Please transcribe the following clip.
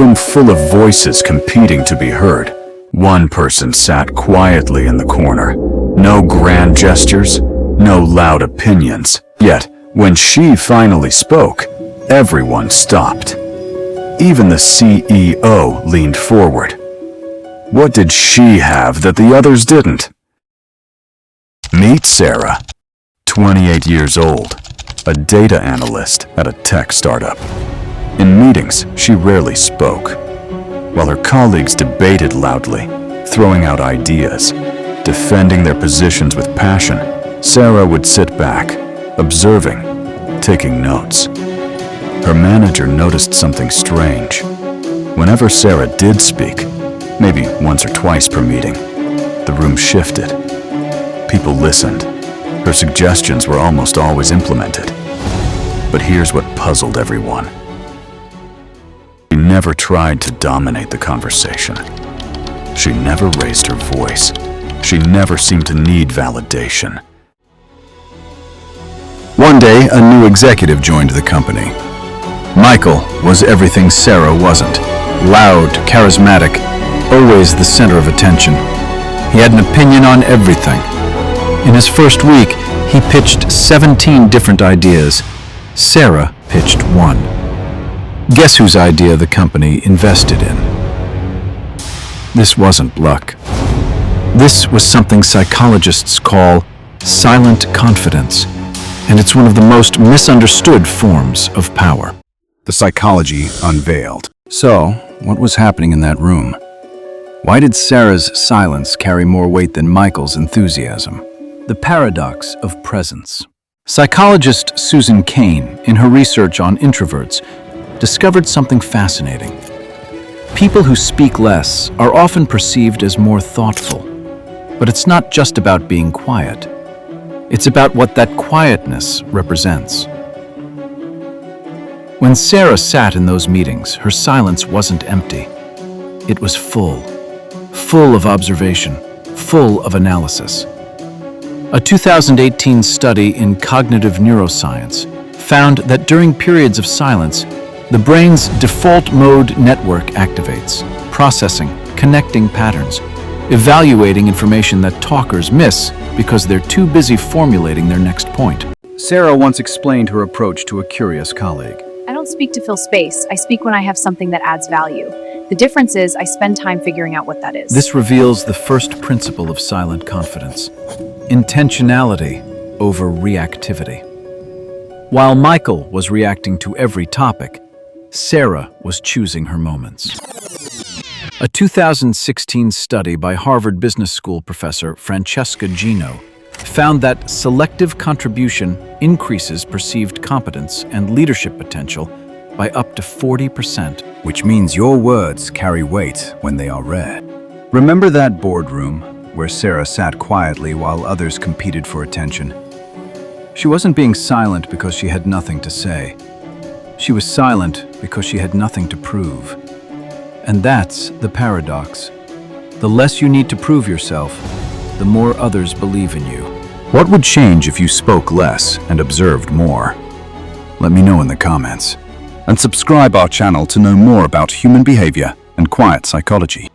room full of voices competing to be heard. One person sat quietly in the corner. No grand gestures, no loud opinions. Yet, when she finally spoke, everyone stopped. Even the CEO leaned forward. What did she have that the others didn't? Meet Sarah, 28 years old, a data analyst at a tech startup. In meetings, she rarely spoke. While her colleagues debated loudly, throwing out ideas, defending their positions with passion, Sarah would sit back, observing, taking notes. Her manager noticed something strange. Whenever Sarah did speak, maybe once or twice per meeting, the room shifted. People listened. Her suggestions were almost always implemented. But here's what puzzled everyone. She never tried to dominate the conversation. She never raised her voice. She never seemed to need validation. One day, a new executive joined the company. Michael was everything Sarah wasn't. Loud, charismatic, always the center of attention. He had an opinion on everything. In his first week, he pitched 17 different ideas. Sarah pitched one. Guess whose idea the company invested in? This wasn't luck. This was something psychologists call silent confidence, and it's one of the most misunderstood forms of power. The psychology unveiled. So, what was happening in that room? Why did Sarah's silence carry more weight than Michael's enthusiasm? The paradox of presence. Psychologist Susan Cain, in her research on introverts, discovered something fascinating. People who speak less are often perceived as more thoughtful. But it's not just about being quiet. It's about what that quietness represents. When Sarah sat in those meetings, her silence wasn't empty. It was full of observation, full of analysis. A 2018 study in cognitive neuroscience found that during periods of silence, the brain's default mode network activates, processing, connecting patterns, evaluating information that talkers miss because they're too busy formulating their next point. Sarah once explained her approach to a curious colleague. I don't speak to fill space. I speak when I have something that adds value. The difference is I spend time figuring out what that is. This reveals the first principle of silent confidence: intentionality over reactivity. While Michael was reacting to every topic, Sarah was choosing her moments. A 2016 study by Harvard Business School professor Francesca Gino found that selective contribution increases perceived competence and leadership potential by up to 40%. Which means your words carry weight when they are read. Remember that boardroom where Sarah sat quietly while others competed for attention? She wasn't being silent because she had nothing to say. She was silent because she had nothing to prove. And that's the paradox. The less you need to prove yourself, the more others believe in you. What would change if you spoke less and observed more? Let me know in the comments. And subscribe our channel to know more about human behavior and quiet psychology.